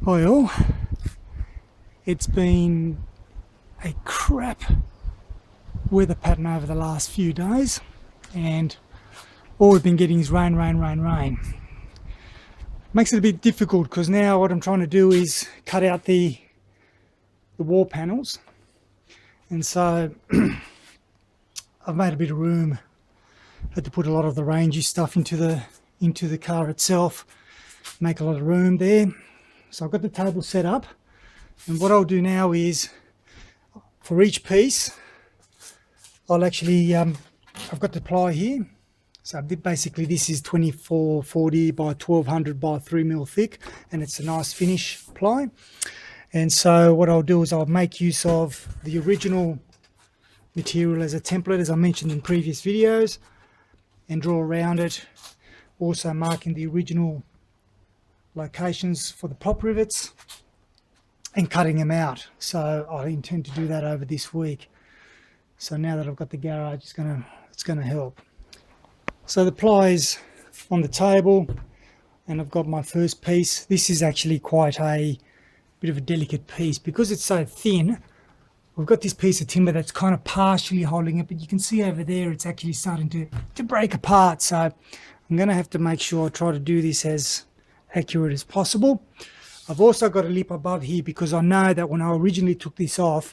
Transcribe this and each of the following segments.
Hi all. It's been a crap weather pattern over the last few days, and all we've been getting is rain. Makes it a bit difficult because now what I'm trying to do is cut out the wall panels, and so I've made a bit of room. Had to put a lot of the rangy stuff into the car itself, make a lot of room there. So I've got the table set up, and what I'll do now is for each piece I'll actually I've got the ply here. So basically this is 2440 by 1200 by 3mm thick, and it's a nice finish ply. And so what I'll do is I'll make use of the original material as a template, as I mentioned in previous videos, and draw around it, also marking the original locations for the prop rivets and cutting them out. So I intend to do that over this week. So now that I've got the garage, it's gonna help. So the ply is on the table, and I've got my first piece. This is actually quite a bit of a delicate piece because it's so thin. We've got this piece of timber that's kind of partially holding it, but you can see over there it's actually starting to break apart. So I'm going to have to make sure I try to do this as accurate as possible. I've also got a lip above here because I know that when I originally took this off,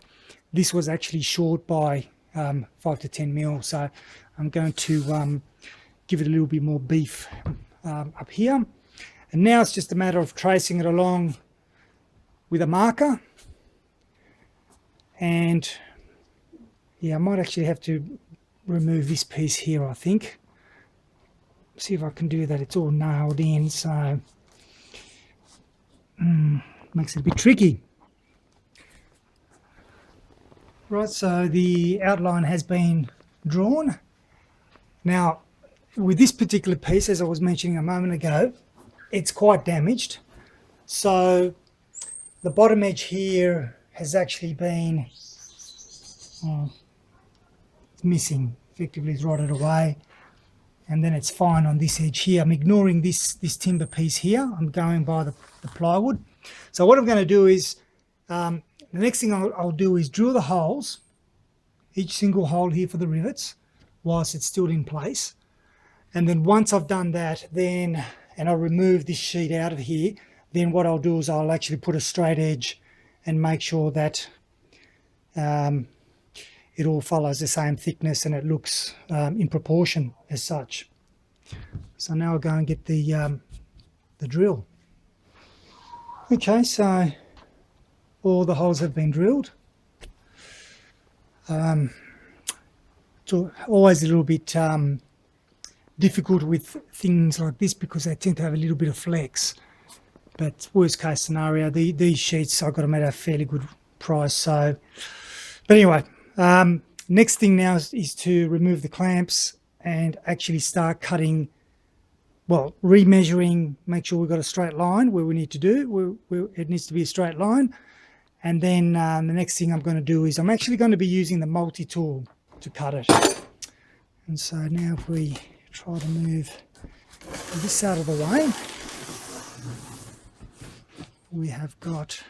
this was actually short by 5 to 10 mil. So I'm going to give it a little bit more beef up here. And now it's just a matter of tracing it along with a marker. And yeah, I might actually have to remove this piece here, I think. See if I can do that. It's all nailed in, so makes it a bit tricky. Right, so the outline has been drawn. Now, with this particular piece, as I was mentioning a moment ago, it's quite damaged. So the bottom edge here has actually been missing. Effectively it's rotted away, and then it's fine on this edge here. I'm ignoring this timber piece here. I'm going by the plywood. So what I'm going to do is the next thing I'll do is drill the holes, each single hole here for the rivets whilst it's still in place. And then once I've done that, then and I'll remove this sheet out of here, then what I'll do is I'll actually put a straight edge and make sure that it all follows the same thickness and it looks in proportion as such. So now I'll go and get the drill. Okay, so all the holes have been drilled. It's always a little bit difficult with things like this because they tend to have a little bit of flex. But worst case scenario, these sheets I got them at a fairly good price. So, but anyway, next thing now is to remove the clamps and actually start cutting. Well, remeasuring, make sure we've got a straight line where we need to do. It needs to be a straight line. And then the next thing I'm going to do is I'm actually going to be using the multi-tool to cut it. And so now if we try to move this out of the way, we have got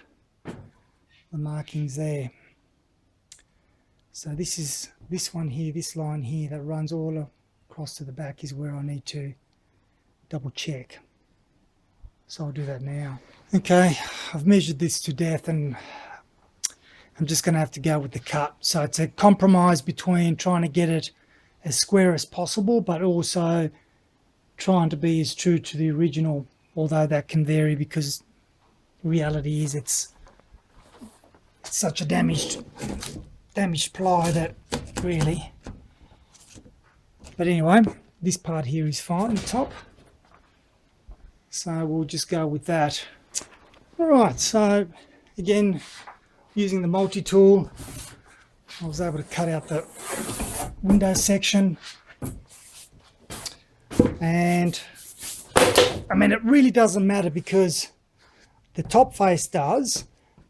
the markings there. So this one here, this line here that runs all across to the back is where I need to double check. So I'll do that now. Okay, I've measured this to death and I'm just going to have to go with the cut. So it's a compromise between trying to get it as square as possible, but also trying to be as true to the original, although that can vary because reality is it's such a damaged ply that really. But anyway, this part here is fine, the top. So we'll just go with that. All right, so again, using the multi-tool, I was able to cut out the window section. And I mean, it really doesn't matter because the top face does,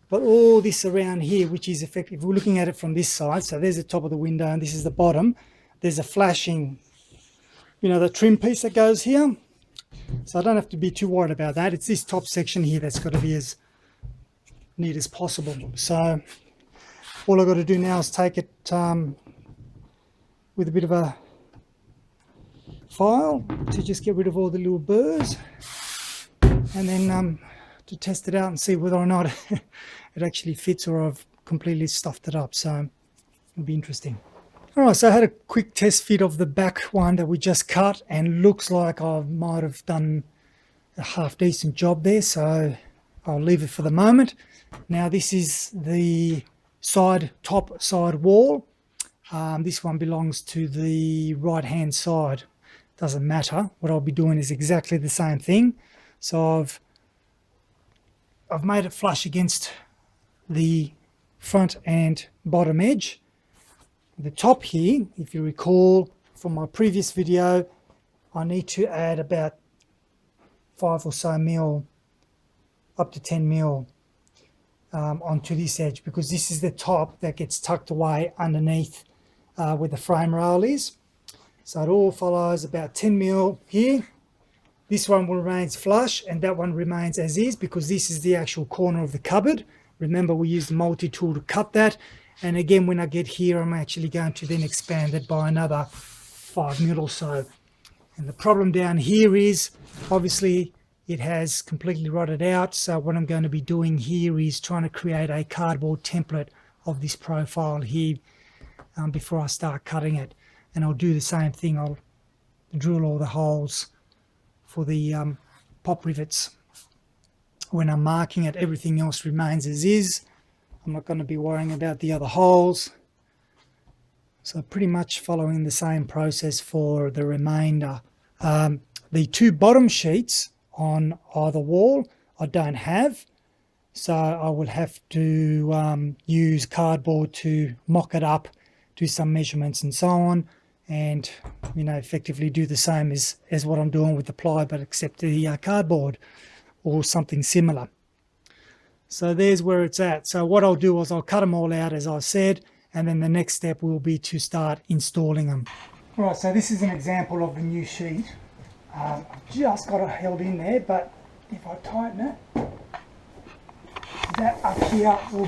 but all this around here, which is effective, we're looking at it from this side, so there's the top of the window and this is the bottom, there's a flashing, you know, the trim piece that goes here. So I don't have to be too worried about that. It's this top section here that's got to be as neat as possible. So all I've got to do now is take it with a bit of a file to just get rid of all the little burrs, and then to test it out and see whether or not it actually fits or I've completely stuffed it up. So it'll be interesting. Alright, so I had a quick test fit of the back one that we just cut, and looks like I might have done a half decent job there, so I'll leave it for the moment. Now this is the top side wall. This one belongs to the right hand side. Doesn't matter. What I'll be doing is exactly the same thing. So I've made it flush against the front and bottom edge. The top here, if you recall from my previous video, I need to add about 5 or so mil, up to 10 mil onto this edge, because this is the top that gets tucked away underneath where the frame rail is. So it all follows about 10 mil here. This one will remain flush, and that one remains as is, because this is the actual corner of the cupboard. Remember, we used the multi-tool to cut that. And again, when I get here, I'm actually going to then expand it by another 5 mil or so. And the problem down here is, obviously, it has completely rotted out. So what I'm going to be doing here is trying to create a cardboard template of this profile here before I start cutting it. And I'll do the same thing. I'll drill all the holes for the pop rivets. When I'm marking it, everything else remains as is. I'm not going to be worrying about the other holes. So pretty much following the same process for the remainder. The 2 bottom sheets on either wall I don't have, so I will have to use cardboard to mock it up, do some measurements and so on, and effectively do the same as what I'm doing with the ply, but except the cardboard or something similar. So there's where it's at. So what I'll do is I'll cut them all out, as I said, and then the next step will be to start installing them. All right, so this is an example of the new sheet. I've just got it held in there, but if I tighten it, that up here will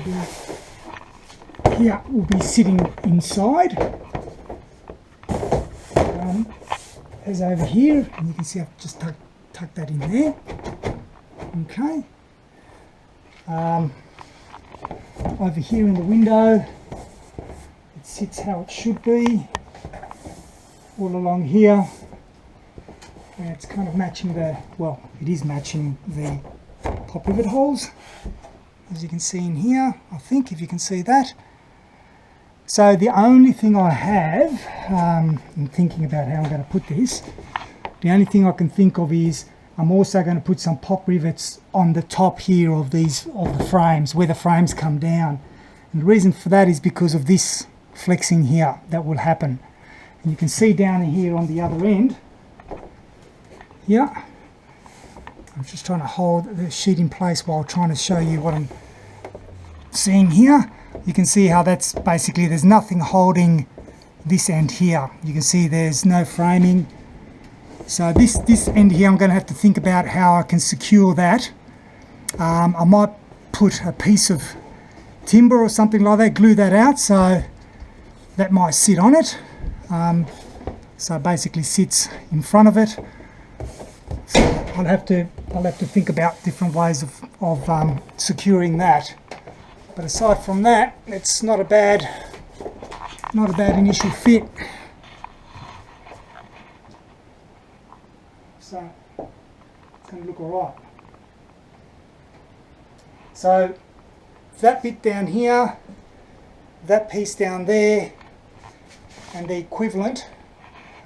be sitting inside. As over here, and you can see I've just tucked that in there. Okay. Over here in the window, it sits how it should be. All along here, where it's kind of matching it is matching the pop rivet holes, as you can see in here, I think, if you can see that. So the only thing I have, in thinking about how I'm going to put this, the only thing I can think of is I'm also going to put some pop rivets on the top here of the frames, where the frames come down. And the reason for that is because of this flexing here that will happen. And you can see down here on the other end, yeah, I'm just trying to hold the sheet in place while trying to show you what I'm seeing here. You can see how that's basically, there's nothing holding this end here. You can see there's no framing. So this end here, I'm going to have to think about how I can secure that. I might put a piece of timber or something like that, glue that out, so that might sit on it. So it basically sits in front of it. So I'll have to think about different ways of securing that. But aside from that, it's not a bad initial fit. So it's going to look all right. So that bit down here, that piece down there, and the equivalent,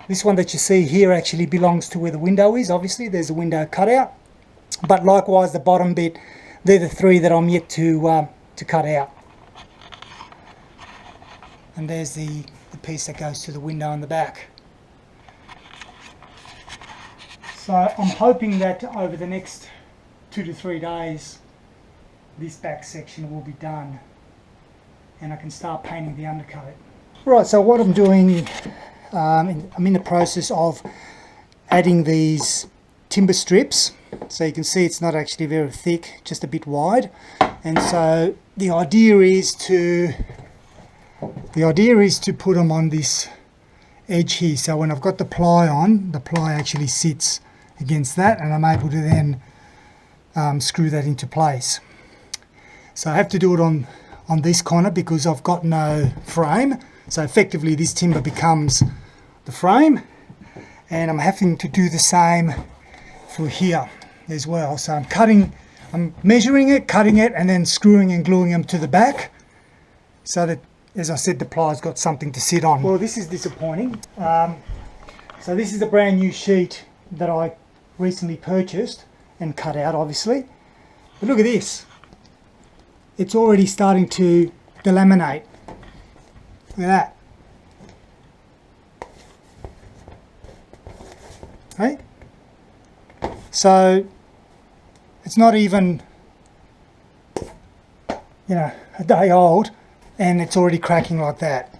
this one that you see here actually belongs to where the window is. Obviously there's a window cut out, but likewise the bottom bit, they're the 3 that I'm yet to cut out. And there's the piece that goes to the window in the back. So I'm hoping that over the next 2 to 3 days this back section will be done and I can start painting the undercoat. Right, so what I'm doing, I'm in the process of adding these timber strips. So you can see it's not actually very thick, just a bit wide. And so the idea is to put them on this edge here. So when I've got the ply on, the ply actually sits against that, and I'm able to then screw that into place. So I have to do it on this corner because I've got no frame. So effectively this timber becomes the frame, and I'm having to do the same for here as well. So I'm measuring it, cutting it, and then screwing and gluing them to the back so that, as I said, the ply's got something to sit on. Well, this is disappointing. So this is a brand new sheet that I recently purchased and cut out, obviously. But look at this. It's already starting to delaminate. Look at that. Right? So it's not even, you know, a day old, and it's already cracking like that.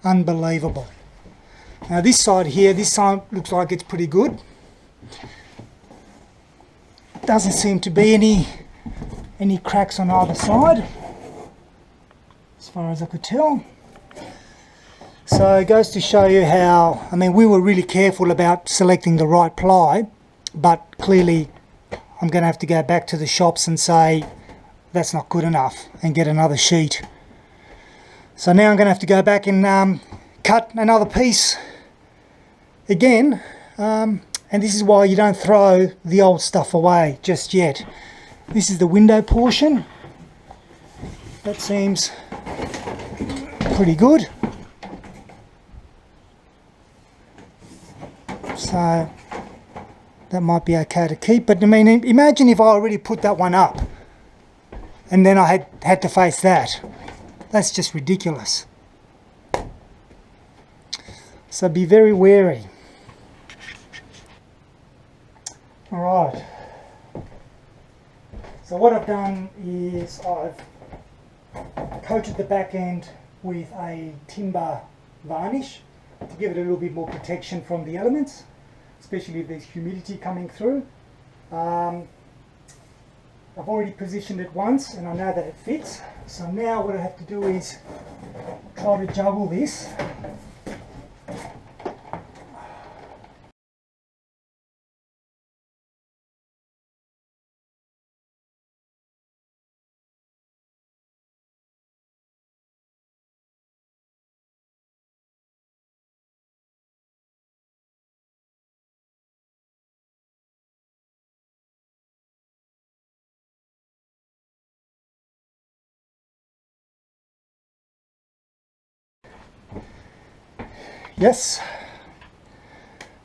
Unbelievable. Now this side here, this side looks like it's pretty good. Doesn't seem to be any cracks on either side, as far as I could tell. So it goes to show you how, I mean, we were really careful about selecting the right ply, but clearly I'm going to have to go back to the shops and say that's not good enough and get another sheet. So now I'm going to have to go back and cut another piece again, and this is why you don't throw the old stuff away just yet. This is the window portion. That seems pretty good. So that might be okay to keep, but I mean, imagine if I already put that one up and then I had to face that. That's just ridiculous. So be very wary. All right. So what I've done is I've coated the back end with a timber varnish to give it a little bit more protection from the elements, especially if there's humidity coming through. I've already positioned it once and I know that it fits. So now what I have to do is try to juggle this. Yes,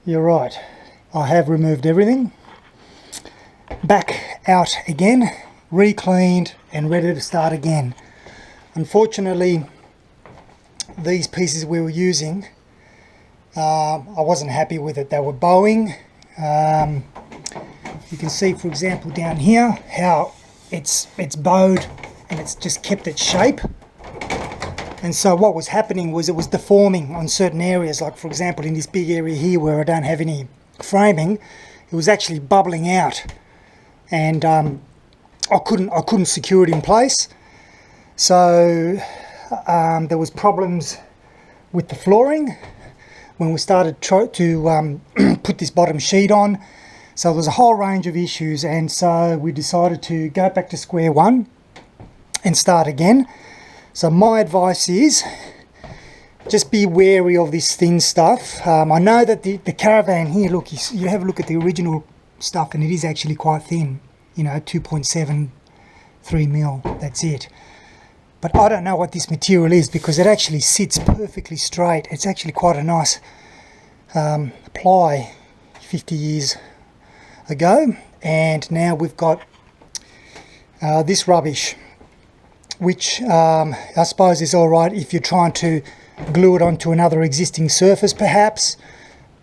you're right. I have removed everything. Back out again, re-cleaned and ready to start again. Unfortunately, these pieces we were using, I wasn't happy with it. They were bowing. You can see, for example, down here how it's bowed and it's just kept its shape. And so what was happening was it was deforming on certain areas, like for example in this big area here where I don't have any framing, it was actually bubbling out, and I couldn't secure it in place. So there was problems with the flooring when we started to put this bottom sheet on. So there was a whole range of issues, and so we decided to go back to square one and start again. So my advice is just be wary of this thin stuff. I know that the caravan here, look, you have a look at the original stuff and it is actually quite thin, you know, 2.73 mil, that's it. But I don't know what this material is because it actually sits perfectly straight. It's actually quite a nice ply 50 years ago, and now we've got this rubbish, which I suppose is all right if you're trying to glue it onto another existing surface perhaps,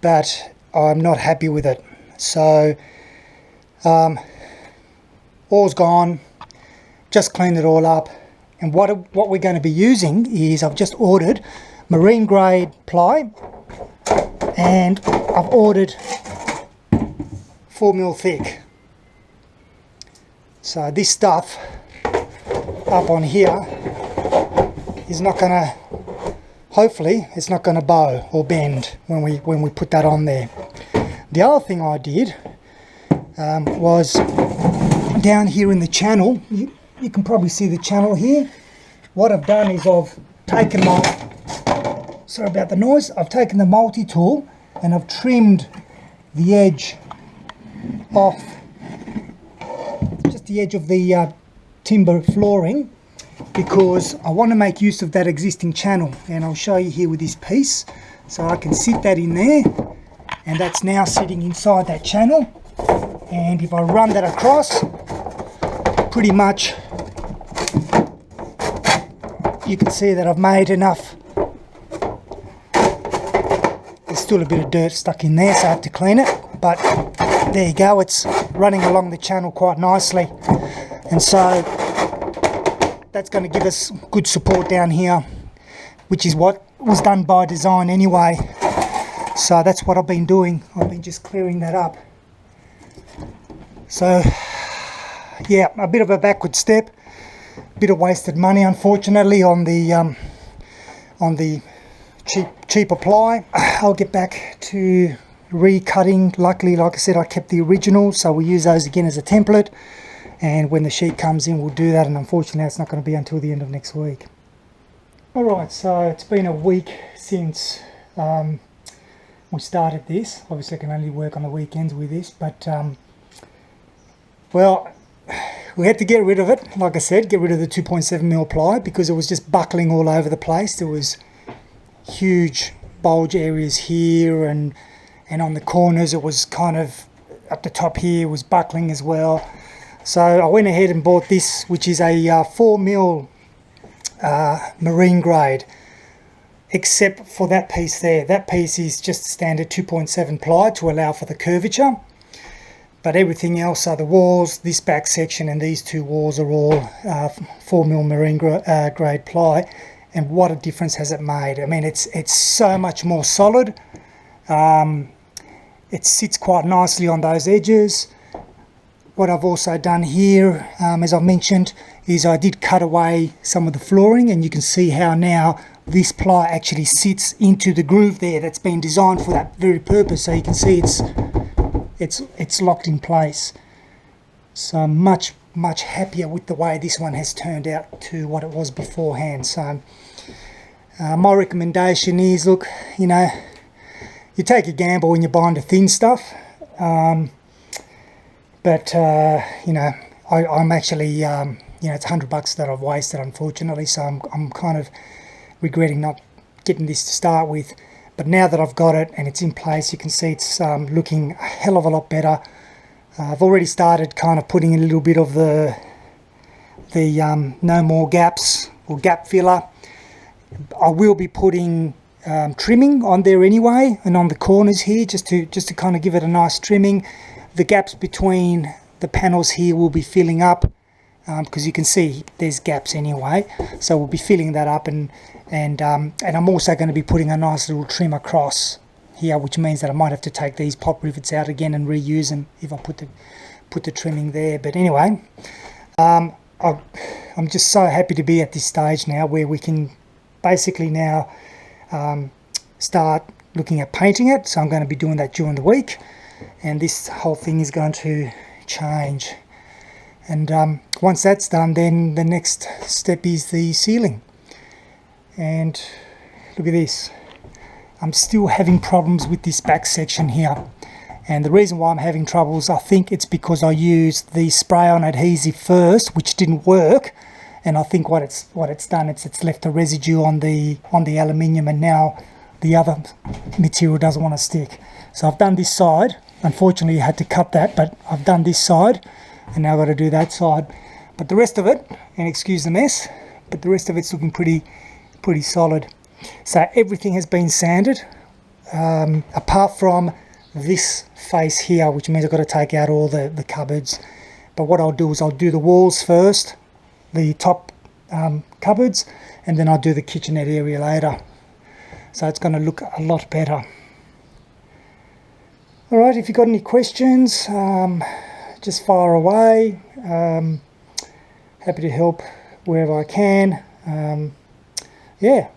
but I'm not happy with it. So all's gone, just cleaned it all up, and what we're going to be using is I've just ordered marine grade ply, and I've ordered 4 mil thick. So this stuff up on here is not going to, hopefully it's not going to bow or bend when we put that on there. The other thing I did was down here in the channel, you can probably see the channel here. What I've done is I've taken my, sorry about the noise, I've taken the multi-tool and I've trimmed the edge off, just the edge of the timber flooring, because I want to make use of that existing channel, and I'll show you here with this piece. So I can sit that in there, and that's now sitting inside that channel, and if I run that across, pretty much you can see that I've made enough. There's still a bit of dirt stuck in there, so I have to clean it, but there you go, it's running along the channel quite nicely. And so that's going to give us good support down here, which is what was done by design anyway. So that's what I've been doing. I've been just clearing that up. So yeah, a bit of a backward step, a bit of wasted money unfortunately on the cheap apply. I'll get back to recutting. Luckily, like I said, I kept the original, so we'll use those again as a template, and when the sheet comes in we'll do that, and unfortunately it's not going to be until the end of next week. Alright, so it's been a week since we started this. Obviously I can only work on the weekends with this, but well, we had to get rid of it, like I said, get rid of the 2.7mm ply because it was just buckling all over the place. There was huge bulge areas here, and on the corners it was kind of, up the top here was buckling as well. So I went ahead and bought this, which is a 4mm marine grade, except for that piece there. That piece is just standard 2.7 ply to allow for the curvature, but everything else, so the walls, this back section and these two walls are all 4mm marine grade ply. And what a difference has it made. I mean, it's so much more solid. It sits quite nicely on those edges. What I've also done here, as I've mentioned, is I did cut away some of the flooring, and you can see how now this ply actually sits into the groove there that's been designed for that very purpose. So you can see it's locked in place. So I'm much happier with the way this one has turned out to what it was beforehand. So my recommendation is, look, you know, you take a gamble when you're buying the thin stuff, but you know, I'm actually you know, it's $100 that I've wasted, unfortunately. So I'm kind of regretting not getting this to start with, but now that I've got it and it's in place, you can see it's looking a hell of a lot better. I've already started kind of putting in a little bit of the no more gaps or gap filler. I will be putting trimming on there anyway, and on the corners here, just to kind of give it a nice trimming. The gaps between the panels here will be filling up, because you can see there's gaps anyway, so we'll be filling that up, and I'm also going to be putting a nice little trim across here, which means that I might have to take these pop rivets out again and reuse them if I put the trimming there. But anyway, I'm just so happy to be at this stage now where we can basically now start looking at painting it. So I'm going to be doing that during the week, and this whole thing is going to change. And once that's done, then the next step is the ceiling. And look at this, I'm still having problems with this back section here, and the reason why I'm having troubles, I think it's because I used the spray on adhesive first, which didn't work, and I think what it's done, it's left a residue on the aluminium, and now the other material doesn't want to stick. So I've done this side. Unfortunately I had to cut that, but I've done this side, and now I've got to do that side. But the rest of it, and excuse the mess, but the rest of it's looking pretty solid. So everything has been sanded, apart from this face here, which means I've got to take out all the cupboards. But what I'll do is I'll do the walls first, the top cupboards, and then I'll do the kitchenette area later. So it's going to look a lot better. Alright, if you've got any questions, just fire away. Happy to help wherever I can. Yeah,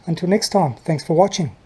until next time, thanks for watching.